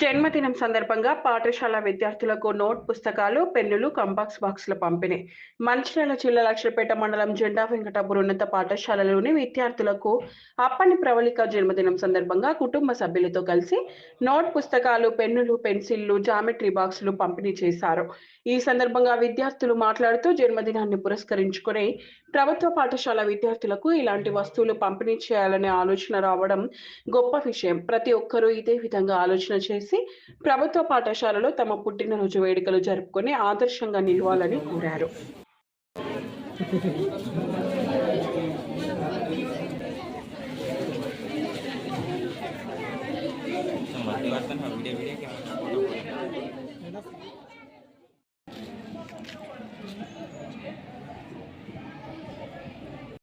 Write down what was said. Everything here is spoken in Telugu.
జన్మదినం సందర్భంగా పాఠశాల విద్యార్థులకు నోట్ పుస్తకాలు, పెన్నులు, కంపాక్స్ బాక్సుల పంపిణీ. మంచిర్యాల జిల్లా లక్షపేట మండలం జెండా వెంకటాపూర్ ఉన్నత పాఠశాలలోని విద్యార్థులకు అప్పని ప్రవళిక జన్మదినం సందర్భంగా కుటుంబ సభ్యులతో కలిసి నోట్ పుస్తకాలు, పెన్నులు, పెన్సిళ్లు, జామెట్రీ బాక్సులు పంపిణీ చేశారు. ఈ సందర్భంగా విద్యార్థులు మాట్లాడుతూ జన్మదినాన్ని పురస్కరించుకుని ప్రభుత్వ పాఠశాల విద్యార్థులకు ఇలాంటి వస్తువులు పంపిణీ చేయాలనే ఆలోచన రావడం గొప్ప విషయం. ప్రతి ఒక్కరూ ఇదే విధంగా ఆలోచన చేసి ప్రభుత్వ పాఠశాలలో తమ పుట్టినరోజు వేడుకలు జరుపుకొని ఆదర్శంగా నిలవాలని కోరారు.